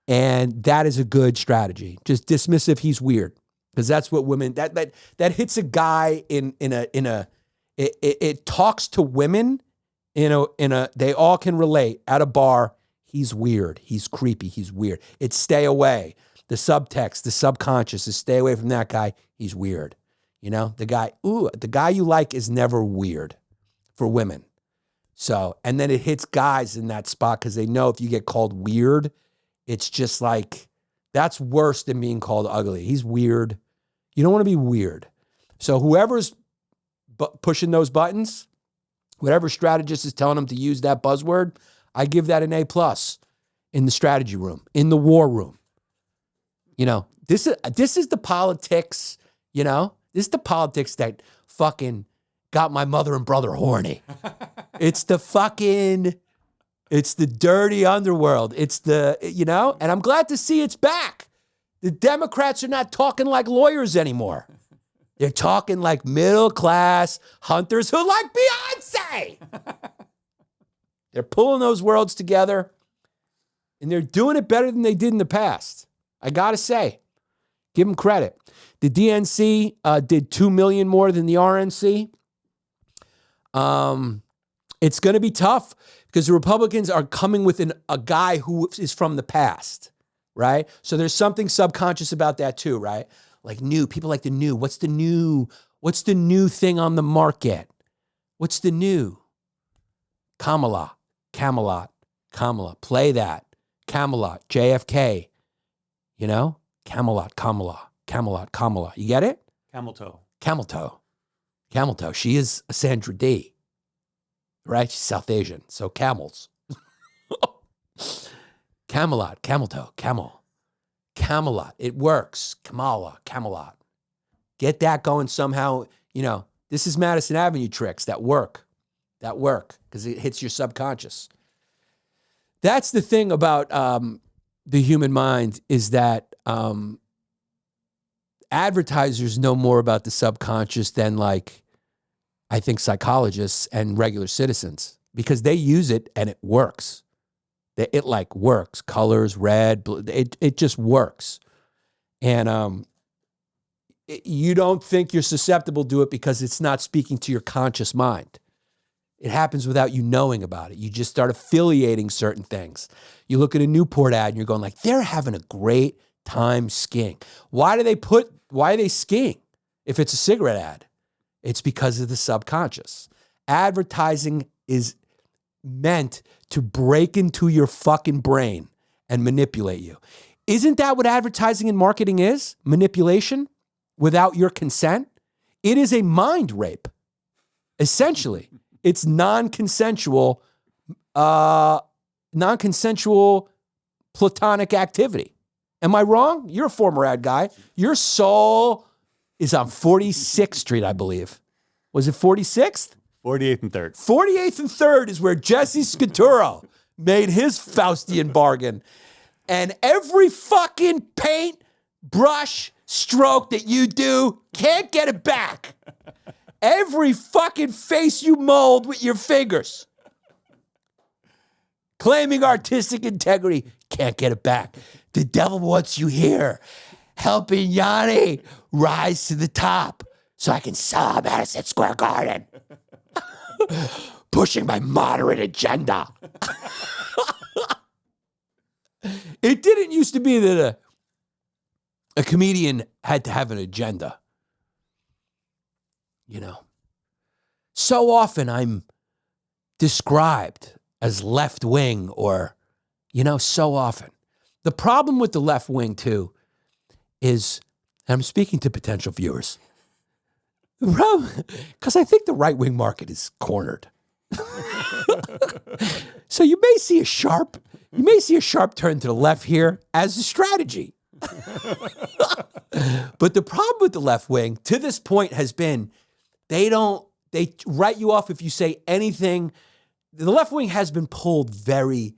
And that is a good strategy. Just dismissive, he's weird. Because that's what women, that hits a guy it talks to women they all can relate at a bar. He's weird. He's creepy. He's weird. It's stay away. The subtext, the subconscious is stay away from that guy. He's weird. The guy you like is never weird for women. So, and then it hits guys in that spot because they know if you get called weird, it's just like, that's worse than being called ugly. He's weird. You don't want to be weird. So whoever's pushing those buttons, whatever strategist is telling them to use that buzzword, I give that an A+ in the strategy room, in the war room. You know, this is the politics, you know? This is the politics that fucking got my mother and brother horny. It's the dirty underworld. It's the, you know, and I'm glad to see it's back. The Democrats are not talking like lawyers anymore. They're talking like middle class hunters who like Beyonce. They're pulling those worlds together, and they're doing it better than they did in the past. I got to say, give them credit. The DNC did 2 million more than the RNC. It's going to be tough because the Republicans are coming with a guy who is from the past, right? So there's something subconscious about that too, right? Like new, people like the new. What's the new thing on the market? What's the new? Camelot. Play that. Camelot, JFK. You know? Camelot. You get it? Camel toe. She is a Sandra D. Right? She's South Asian. So camels. Camelot, camel toe, camel. Camelot. It works. Camelot. Get that going somehow. You know, this is Madison Avenue tricks that work because it hits your subconscious. That's the thing about the human mind is that advertisers know more about the subconscious than, like, I think psychologists and regular citizens, because they use it and it works. It like works. Colors, red, blue, it just works. And you don't think you're susceptible to it because it's not speaking to your conscious mind. It happens without you knowing about it. You just start affiliating certain things. You look at a Newport ad and you're going like, they're having a great time skiing. Why are they skiing if it's a cigarette ad? It's because of the subconscious. Advertising is meant to break into your fucking brain and manipulate you. Isn't that what advertising and marketing is? Manipulation without your consent? It is a mind rape, essentially. It's non-consensual platonic activity. Am I wrong? You're a former ad guy. Your soul is on 46th Street, I believe. Was it 46th? 48th and 3rd. 48th and 3rd is where Jesse Scaturo made his Faustian bargain. And every fucking paint, brush, stroke that you do, can't get it back. Every fucking face you mold with your fingers. Claiming artistic integrity, can't get it back. The devil wants you here, helping Yanni rise to the top so I can sell out Madison Square Garden. Pushing my moderate agenda. It didn't used to be that a comedian had to have an agenda. You know, so often I'm described as left wing or, you know, so often. The problem with the left wing too is, and I'm speaking to potential viewers, the problem, because I think the right wing market is cornered. So you may see a sharp turn to the left here as a strategy. But the problem with the left wing to this point has been they write you off if you say anything. The left wing has been pulled very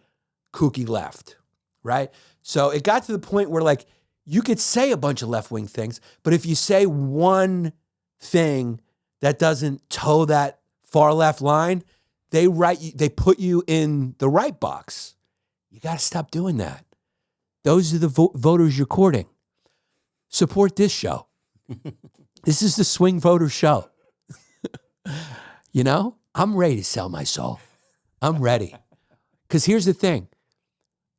kooky left, right? So it got to the point where, like, you could say a bunch of left wing things, but if you say one thing that doesn't toe that far left line, they put you in the right box. You got to stop doing that. Those are the voters you're courting. Support this show. This is the Swing Voter Show. You know, I'm ready to sell my soul. I'm ready. Because here's the thing.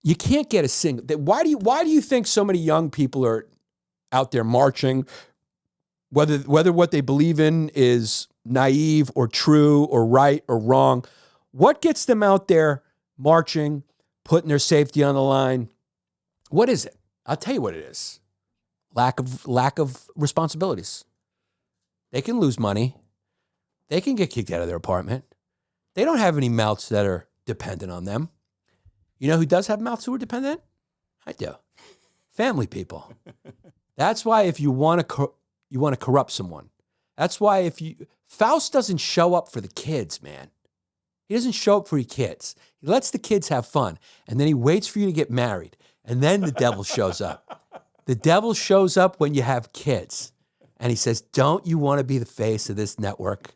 You can't get a single. Why do you think so many young people are out there marching? Whether what they believe in is naive or true or right or wrong, What gets them out there marching, putting their safety on the line? What is it? I'll tell you what it is. Lack of responsibilities. They can lose money. They can get kicked out of their apartment. They don't have any mouths that are dependent on them. You know who does have mouths who are dependent? I do. Family people. That's why if you want to corrupt someone. That's why Faust doesn't show up for the kids, man. He doesn't show up for your kids. He lets the kids have fun, and then he waits for you to get married, and then the devil shows up. The devil shows up when you have kids, and he says, don't you want to be the face of this network?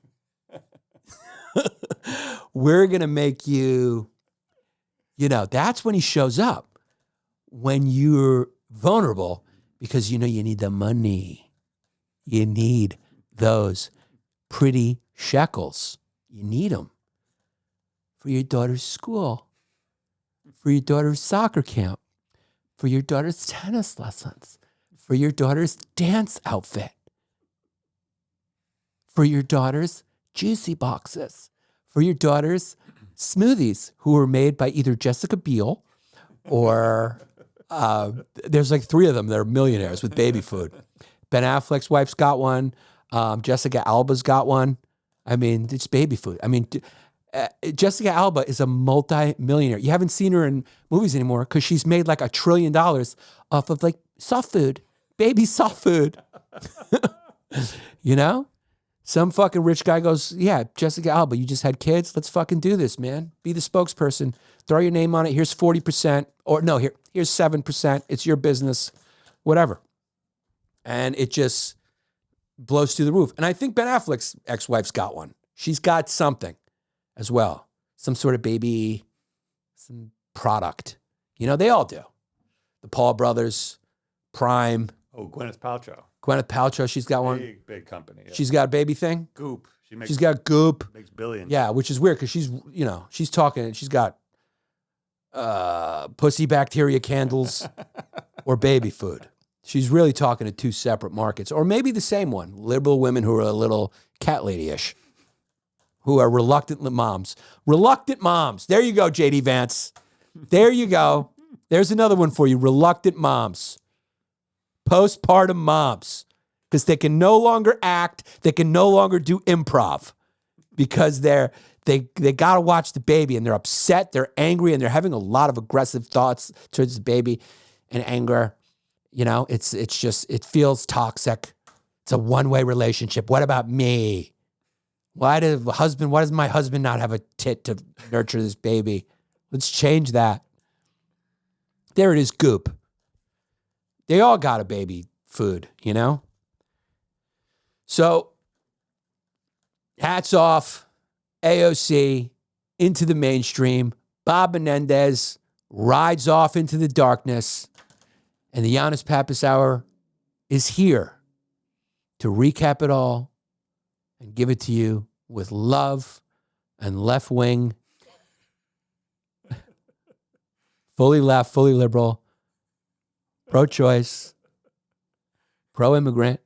We're going to make you, that's when he shows up, when you're vulnerable, because you need the money. You need those pretty shekels. You need them for your daughter's school, for your daughter's soccer camp, for your daughter's tennis lessons, for your daughter's dance outfit, for your daughter's juicy boxes, for your daughter's smoothies, who were made by either Jessica Biel or there's like 3 of them that are millionaires with baby food. Ben Affleck's wife's got one. Jessica Alba's got one. I mean, it's baby food. I mean, Jessica Alba is a multi-millionaire. You haven't seen her in movies anymore because she's made like $1 trillion off of like soft food, baby soft food. Some fucking rich guy goes, yeah, Jessica Alba, you just had kids. Let's fucking do this, man. Be the spokesperson. Throw your name on it. Here's 40%. Or no, here's 7%. It's your business. Whatever. And it just blows through the roof. And I think Ben Affleck's ex-wife's got one. She's got something as well. Some sort of baby, some product. They all do. The Paul brothers, Prime. Oh, Gwyneth Paltrow. Gwyneth Paltrow, she's got one. Big company. Yeah. She's got a baby thing. Goop. She's got Goop. Makes billions. Yeah, which is weird because she's talking and she's got pussy bacteria candles or baby food. She's really talking to 2 separate markets, or maybe the same one. Liberal women who are a little cat lady-ish, who are reluctant moms. Reluctant moms. There you go, J.D. Vance. There you go. There's another one for you. Reluctant moms. Postpartum moms. Because they can no longer act. They can no longer do improv. Because they got to watch the baby, and they're upset, they're angry, and they're having a lot of aggressive thoughts towards the baby and anger. It feels toxic. It's a one-way relationship. What about me? Why does my husband not have a tit to nurture this baby? Let's change that. There it is, Goop. They all got a baby food, So, hats off, AOC, into the mainstream. Bob Menendez rides off into the darkness. And the Yannis Pappas Hour is here to recap it all and give it to you with love and left wing, fully left, fully liberal, pro-choice, pro-immigrant,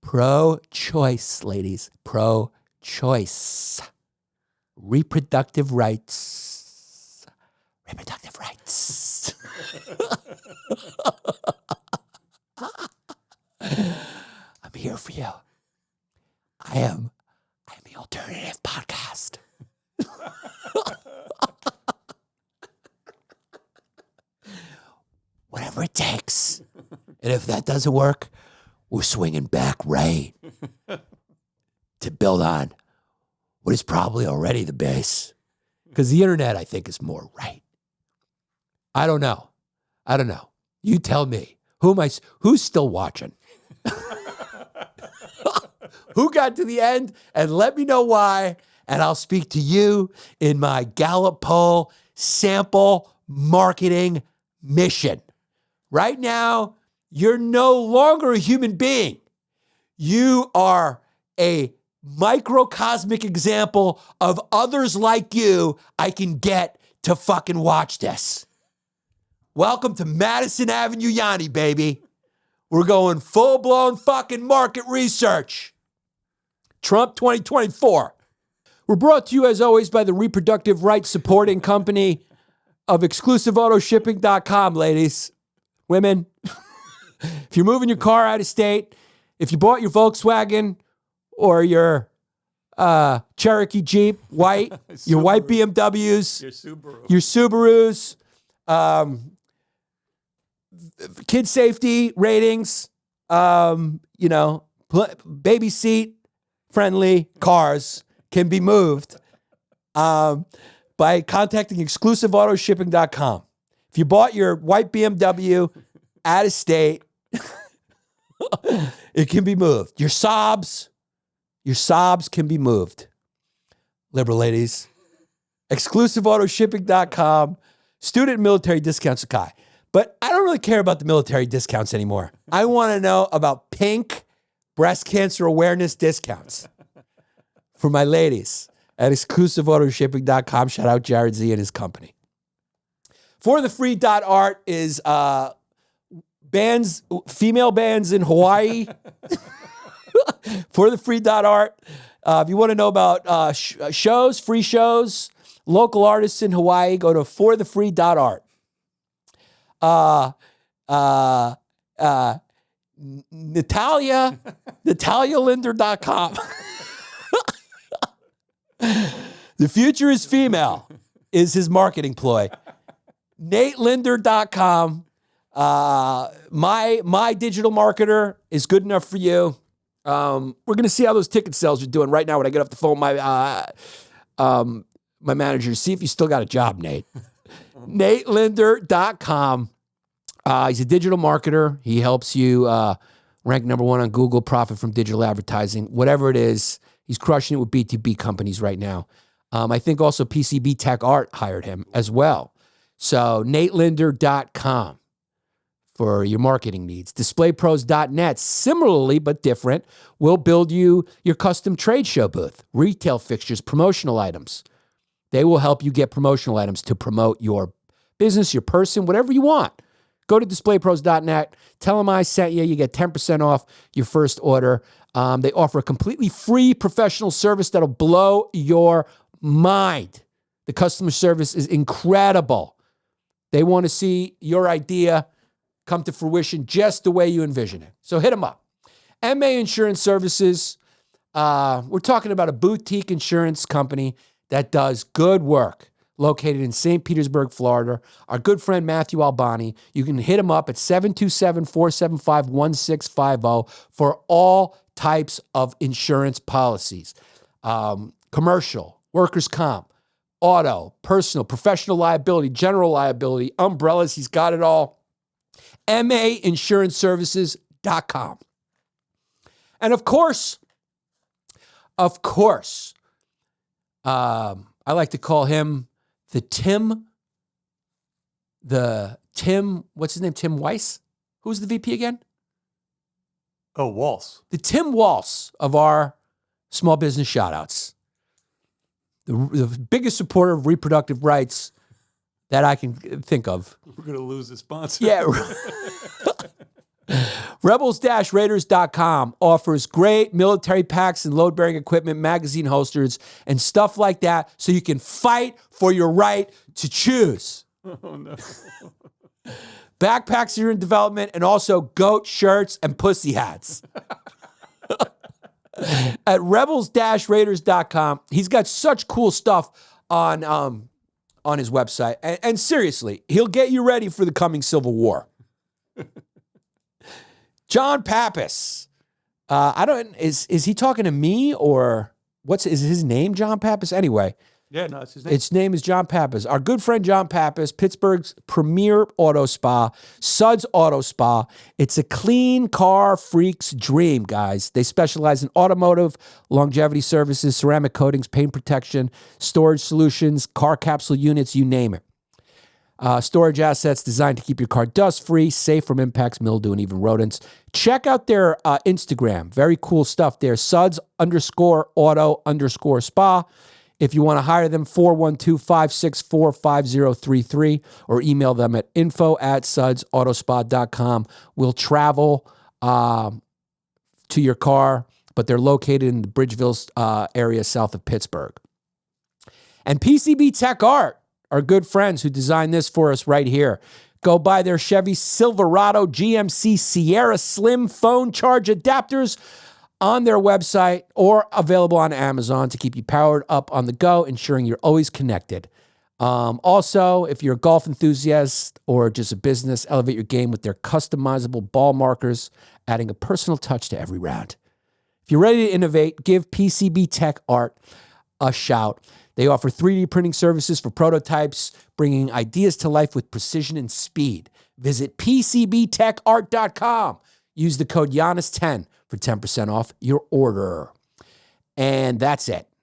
pro-choice, ladies, pro-choice, reproductive rights, reproductive rights. I'm here for you. I am the alternative podcast. Whatever it takes. And if that doesn't work, we're swinging back right to build on what is probably already the base. Because the internet, I think, is more right. I don't know. You tell me. Who's still watching? Who got to the end? And let me know why. And I'll speak to you in my Gallup poll sample marketing mission. Right now, you're no longer a human being. You are a microcosmic example of others like you I can get to fucking watch this. Welcome to Madison Avenue, Yanni, baby. We're going full-blown fucking market research. Trump 2024. We're brought to you, as always, by the reproductive rights supporting company of exclusiveautoshipping.com, ladies, women. If you're moving your car out of state, if you bought your Volkswagen or your Cherokee Jeep, white, your white BMWs, your Subarus, kid safety ratings, baby seat friendly cars can be moved by contacting exclusiveautoshipping.com. If you bought your white BMW out of state, it can be moved. Your Saabs can be moved. Liberal ladies. Exclusiveautoshipping.com. Student and military discounts, okay. But I don't really care about the military discounts anymore. I want to know about pink breast cancer awareness discounts for my ladies at exclusiveautoshipping.com. Shout out Jared Z and his company. ForTheFree.art is female bands in Hawaii. ForTheFree.art. If you want to know about shows, free shows, local artists in Hawaii, go to ForTheFree.art. NataliaLinder.com. The future is female is his marketing ploy. NateLinder.com. My digital marketer is good enough for you. We're going to see how those ticket sales are doing right now when I get off the phone with my manager. See if you still got a job, Nate. NateLinder.com. He's a digital marketer. He helps you rank number one on Google, profit from digital advertising, whatever it is. He's crushing it with B2B companies right now. I think also PCB Tech Art hired him as well. So NateLinder.com for your marketing needs. DisplayPros.net, similarly but different, will build you your custom trade show booth, retail fixtures, promotional items. They will help you get promotional items to promote your business, your person, whatever you want. Go to DisplayPros.net. Tell them I sent you. You get 10% off your first order. They offer a completely free professional service that'll blow your mind. The customer service is incredible. They want to see your idea come to fruition just the way you envision it. So hit them up. MA Insurance Services. We're talking about a boutique insurance company that does good work, located in St. Petersburg, Florida. Our good friend Matthew Albani. You can hit him up at 727-475-1650 for all types of insurance policies. Commercial, workers' comp, auto, personal, professional liability, general liability, umbrellas. He's got it all. MAinsuranceservices.com. And of course, I like to call him what's his name? Tim Weiss? Who's the VP again? Oh, Waltz. The Tim Waltz of our small business shout-outs. The biggest supporter of reproductive rights that I can think of. We're going to lose the sponsor. Yeah. Rebels-Raiders.com offers great military packs and load-bearing equipment, magazine holsters, and stuff like that so you can fight for your right to choose. Oh, no. Backpacks are in development, and also goat shirts and pussy hats. At Rebels-Raiders.com, he's got such cool stuff on his website. And seriously, he'll get you ready for the coming Civil War. John Pappas. Is he talking to me or is his name John Pappas? Anyway. Yeah, no, it's his name. Its name is John Pappas. Our good friend John Pappas, Pittsburgh's premier auto spa, Suds Auto Spa. It's a clean car freak's dream, guys. They specialize in automotive, longevity services, ceramic coatings, paint protection, storage solutions, car capsule units, you name it. Storage assets designed to keep your car dust-free, safe from impacts, mildew, and even rodents. Check out their Instagram. Very cool stuff there. Suds_auto_spa. If you want to hire them, 412-564-5033 or email them at info@sudsautospa.com. We'll travel to your car, but they're located in the Bridgeville area south of Pittsburgh. And PCB Tech Art, our good friends who designed this for us right here. Go buy their Chevy Silverado GMC Sierra Slim phone charge adapters on their website or available on Amazon to keep you powered up on the go, ensuring you're always connected. Also, if you're a golf enthusiast or just a business, elevate your game with their customizable ball markers, adding a personal touch to every round. If you're ready to innovate, give PCB Tech Art a shout. They offer 3D printing services for prototypes, bringing ideas to life with precision and speed. Visit PCBTechArt.com. Use the code Yannis10 for 10% off your order. And that's it.